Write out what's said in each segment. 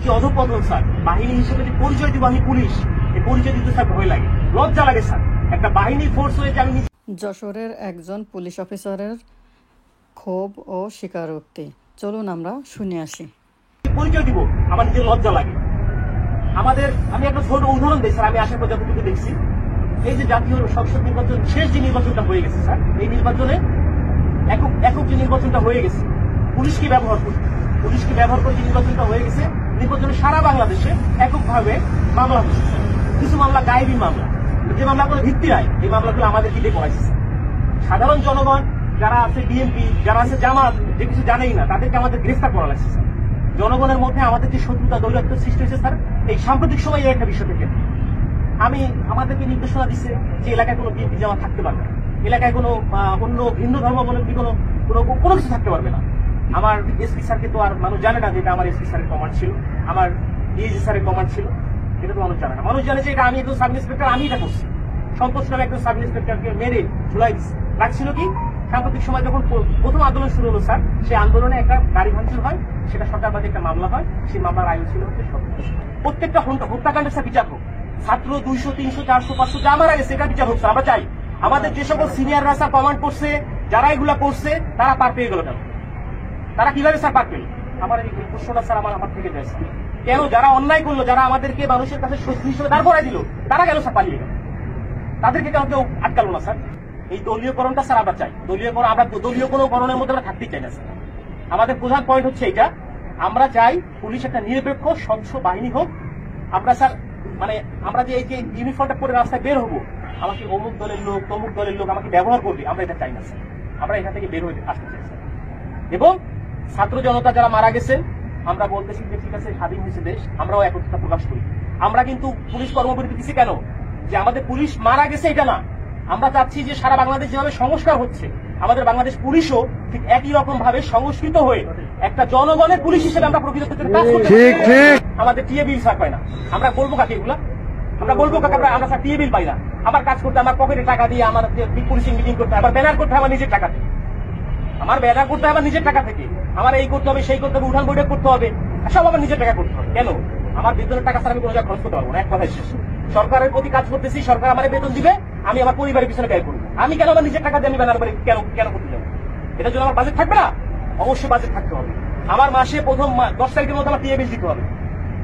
কি অধপতন স্যার। বাহিনী হিসেবে যে পরিচয় দিব আমি পুলিশ, এই পরিচয় দিতে স্যার ভয় লাগে, লজ্জা লাগে স্যার। একটা বাহিনী ফোর্স হয়ে যে আমি যশোরের একজন পুলিশ অফিসারের ক্ষোভ ও স্বীকারোক্তি, চলুন আমরা শুনে আসি। পরিচয় দিব, আমার নিজের লজ্জা লাগে। আমি একটা ছোট উদাহরণ দিই স্যার, আমি আসার পর যতটুকু দেখছি, এই যে জাতীয় সংসদ নির্বাচন শেষ যে নির্বাচনটা হয়ে গেছে স্যার, এই নির্বাচনে একক যে নির্বাচনটা হয়ে গেছে, পুলিশকে ব্যবহার করে যে নির্বাচনটা হয়ে গেছে, নির্বাচনে সারা বাংলাদেশে এককভাবে মামলা হচ্ছে। কিছু মামলা গায়েবী মামলা, যে মামলাগুলো ভিত্তি নাই, এই মামলাগুলো আমাদের দিকে করাইছে। সাধারণ জনগণ যারা আছে, বিএনপি যারা আছে, জামাত, যে কিছু জানেই না, তাদেরকে আমাদের গ্রেফতার করা লাগছে স্যার। জনগণের মধ্যে আমাদের যে শত্রুতা দৈরাত্য সৃষ্টি হয়েছে স্যার, এই সাম্প্রতিক সময়ে একটা বিষয় থেকে আমাদেরকে নির্দেশনা দিচ্ছে যে এলাকায় কোনো বিএনপি জামাত থাকতে পারবে না, এলাকায় কোনো অন্য ভিন্ন ধর্মাবলম্বী কোনো কিছু থাকতে পারবে না। আমার এসপি স্যারকে তো আর মানুষ জানে না যে এটা আমার এসপি স্যারের কমান্ড ছিল, আমার ডিএজি স্যারের কমান্ড ছিল, এটা তো মানুষ জানে না। মানুষ জানে যে এটা আমি একজন সাব ইন্সপেক্টর, আমি এটা করছি। সন্তোষ নামে একজন সাব ইন্সপেক্টরকে মেরে ঝুলাই দিচ্ছে। রাখছিল কি, সাম্প্রতিক সময় যখন প্রথম আন্দোলন শুরু হলো স্যার, সেই আন্দোলনে একটা গাড়ি ভাঙচুর হয়, সেটা সরকারবাদী একটা মামলা হয়, সেই মামলার আয়ু ছিল হচ্ছে প্রত্যেকটা হত্যাকাণ্ডের স্যার বিচার হোক। ছাত্র 200, 300, 400, 500 যা মারা গেছে, এটা বিচার হোক স্যার। আমরা চাই আমাদের যে সকল সিনিয়ররা স্যার কমান্ড করছে, যারা এগুলা করছে, তারা পার পেয়ে গেল কেন? তারা কিভাবে স্যার পার পেল? আমার এই প্রশ্নটা স্যার আমার থেকে যায় স্যার। কেন যারা অন্যায় করলো, যারা আমাদেরকে মানুষের কাছে শত্রু হিসেবে দাঁড় করাই দিল, তারা কেন স্যার পালিয়ে গেল? তাদেরকে কেউ আটকালো না স্যার? এই দলীয়করণটা স্যার আমরা চাই। আমরা দলীয় কোনো করণের মধ্যে আমরা থাকতেই চাই না স্যার। আমাদের প্রধান পয়েন্ট হচ্ছে এইটা, আমরা চাই পুলিশ একটা নিরপেক্ষ স্বচ্ছ বাহিনী হোক। আমরা স্যার আমরা যে এই যে ইউনিফর্মটা পরে রাস্তায় বের হবো, আমাকে অমুক দলের লোক তমুক দলের লোক আমাকে ব্যবহার করবে, আমরা এটা চাই না স্যার। আমরা এখান থেকে বের হয়ে আসতে চাই স্যার। এবং ছাত্র জনতা যারা মারা গেছেন, আমরা বলতেছি যে ঠিক আছে, স্বাধীন হয়েছে দেশ, আমরাও একত্রতা প্রকাশ করি। আমরা কিন্তু পুলিশ কর্মবিরতি দিচ্ছি কেন? যে আমাদের পুলিশ মারা গেছে এটা না, আমরা চাচ্ছি যে সারা বাংলাদেশ যেভাবে সংস্কার হচ্ছে, আমাদের বাংলাদেশ পুলিশও ঠিক একই রকম ভাবে সংস্কৃত হয়ে একটা জনগণের পুলিশ হিসেবে আমরা প্রকৃত কাজ করতে পারি। আমাদের টিএ বিল স্যার পাই না, আমরা বলবো কাকে এগুলা? আমরা বলবো কাকে? আমরা স্যার টিএ বিল পাই না। আমার কাজ করতে আমার পকেটে টাকা দিয়ে, আমার পুলিশিং মিটিং করতে হয়, আমার ব্যানার করতে হয় আমার নিজের টাকা থেকে, আমার ব্যানার করতে হয় আমার নিজের টাকা থেকে, আমার এই করতে হবে সেই করতে হবে, উঠান বৈঠক করতে হবে, সব আমার নিজের টাকা করতে হবে। কেন? আমার বেতনের টাকা স্যার আমি কোনো জায়গায় খরচ করতে পারবো না। এক কথায় শেষ। সরকারের প্রতি কাজ করতেছি, সরকার আমার বেতন দিবে, আমি আমার পরিবারের পিছনে ব্যয় করবো। আমি কেন আমার নিজের টাকা দিয়ে আমি ব্যানার বাড়ি কেন করতে যাবো? এটার জন্য আমার বাজেট থাকবে না? অবশ্যই বাজেট থাকতে হবে। আমার মাসে প্রথম 10 তারিখের মধ্যে আমার টিএ বিল দিতে হবে।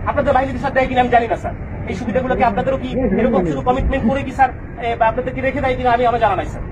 আপনাদের বাহিনী স্যার দেয় কিনা আমি জানি না স্যার। এই সুবিধাগুলো কি আপনাদেরও কি এরকম শুধু কমিটমেন্ট করে কি স্যার আপনাদের কি রেখে দেয় কিনা আমরা জানা নাই স্যার।